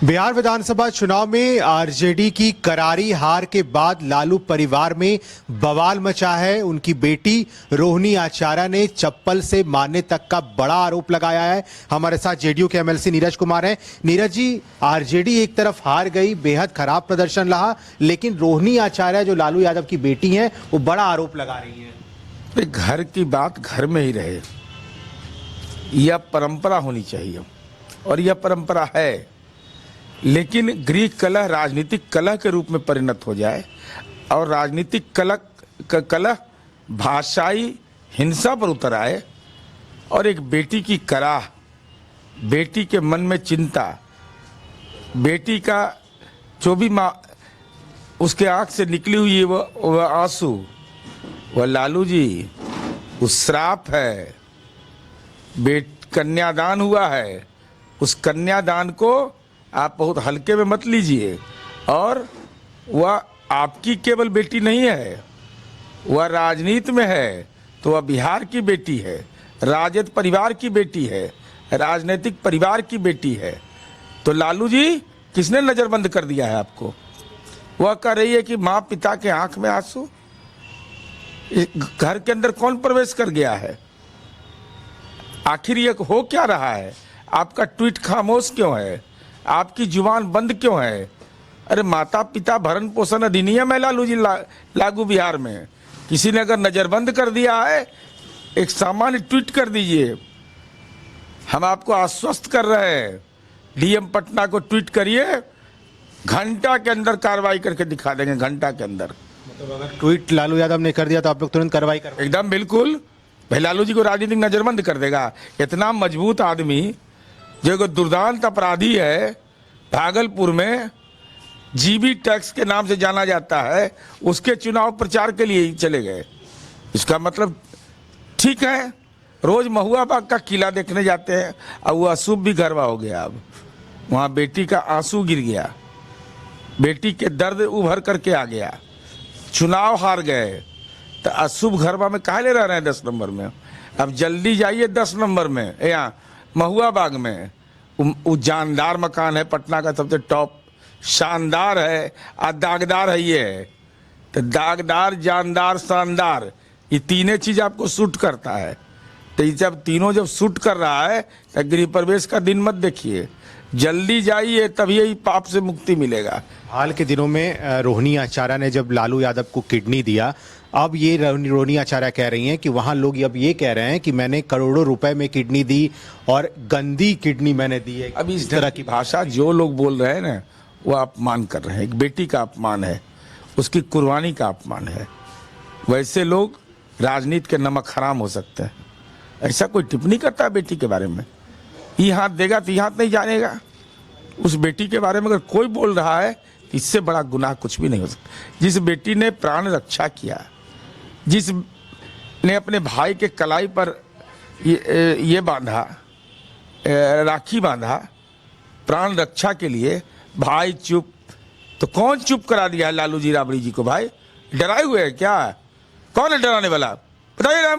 बिहार विधानसभा चुनाव में आरजेडी की करारी हार के बाद लालू परिवार में बवाल मचा है। उनकी बेटी रोहिणी आचार्य ने चप्पल से मारने तक का बड़ा आरोप लगाया है। हमारे साथ जेडीयू के एमएलसी नीरज कुमार हैं। नीरज जी, आरजेडी एक तरफ हार गई, बेहद खराब प्रदर्शन रहा, लेकिन रोहिणी आचार्य जो लालू यादव की बेटी हैं वो बड़ा आरोप लगा रही हैं। घर की बात घर में ही रहे, यह परंपरा होनी चाहिए और यह परंपरा है, लेकिन गृह कलह राजनीतिक कलह के रूप में परिणत हो जाए और राजनीतिक कलह भाषाई हिंसा पर उतर आए और एक बेटी की कराह, बेटी के मन में चिंता, बेटी का जो भी माँ उसके आंख से निकली हुई है वह आंसू, वह लालू जी उस श्राप है। कन्यादान हुआ है, उस कन्यादान को आप बहुत हल्के में मत लीजिए। और वह आपकी केवल बेटी नहीं है, वह राजनीति में है तो वह बिहार की बेटी है, राजद परिवार की बेटी है, राजनीतिक परिवार की बेटी है। तो लालू जी किसने नजरबंद कर दिया है आपको? वह कह रही है कि माँ पिता के आंख में आंसू। घर के अंदर कौन प्रवेश कर गया है? आखिर ये हो क्या रहा है? आपका ट्वीट खामोश क्यों है? आपकी जुबान बंद क्यों है? अरे माता पिता भरण पोषण अधिनियम है लालू जी लागू बिहार में। किसी ने अगर नजरबंद कर दिया है, एक सामान्य ट्वीट कर दीजिए। हम आपको आश्वस्त कर रहे हैं, डीएम पटना को ट्वीट करिए, घंटा के अंदर कार्रवाई करके दिखा देंगे, घंटा के अंदर। मतलब अगर ट्वीट लालू यादव ने कर दिया तो आप लोग तुरंत कार्रवाई कर? एकदम बिल्कुल। भाई लालू जी को राजनीतिक नजरबंद कर देगा? इतना मजबूत आदमी जो एक दुर्दांत अपराधी है, भागलपुर में जीबी टैक्स के नाम से जाना जाता है, उसके चुनाव प्रचार के लिए ही चले गए। इसका मतलब ठीक है, रोज महुआ बाग का किला देखने जाते हैं, अब वो अशुभ भी गरबा हो गया। अब वहाँ बेटी का आंसू गिर गया, बेटी के दर्द उभर करके आ गया, चुनाव हार गए, तो अशुभ गरबा में काहे ले रहे हैं 10 नंबर में? अब जल्दी जाइए 10 नंबर में, यहाँ महुआ बाग में वो जानदार मकान है, पटना का सबसे टॉप, शानदार है, दागदार है ये। तो दागदार, जानदार, शानदार, ये तीनों चीज आपको सूट करता है। तो ये जब तीनों जब सूट कर रहा है तो गृह प्रवेश का दिन मत देखिए, जल्दी जाइए, तभी यही पाप से मुक्ति मिलेगा। हाल के दिनों में रोहिणी आचार्य ने जब लालू यादव को किडनी दिया, अब ये रोहिणी आचार्य कह रही हैं कि वहां लोग अब ये कह रहे हैं कि मैंने करोड़ों रुपए में किडनी दी और गंदी किडनी मैंने दी है। अब इस तरह की भाषा जो लोग बोल रहे हैं ना, वो अपमान कर रहे हैं। एक बेटी का अपमान है, उसकी कुर्बानी का अपमान है। वैसे लोग राजनीति के नमक हराम हो सकते हैं। ऐसा कोई टिप्पणी करता है बेटी के बारे में? ये हाथ देगा तो ये हाथ नहीं जानेगा। उस बेटी के बारे में अगर कोई बोल रहा है, इससे बड़ा गुनाह कुछ भी नहीं हो सकता। जिस बेटी ने प्राण रक्षा किया, जिस ने अपने भाई के कलाई पर ये बांधा, राखी बांधा प्राण रक्षा के लिए, भाई चुप, तो कौन चुप करा दिया है लालू जी राबड़ी जी को? भाई डराए हुए हैं क्या? कौन है डराने वाला? बताइए ना,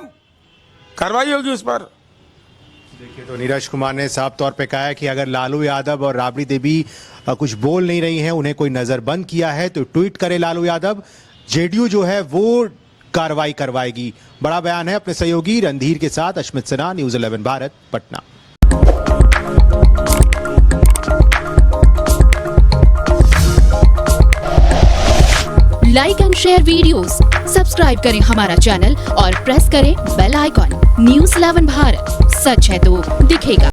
कार्रवाई होगी उस पर। देखिए, तो नीरज कुमार ने साफ तौर पे कहा है कि अगर लालू यादव और राबड़ी देवी कुछ बोल नहीं रही हैं, उन्हें कोई नजरबंद किया है तो ट्वीट करे लालू यादव, जेडीयू जो है वो कार्रवाई करवाएगी। बड़ा बयान है अपने सहयोगी रणधीर के साथ Ashmit Sinha, news 11 Bharat, Patna. Like and share videos, subscribe करें हमारा चैनल और प्रेस करें बेल आइकॉन। न्यूज़ 11 भारत, सच है तो दिखेगा।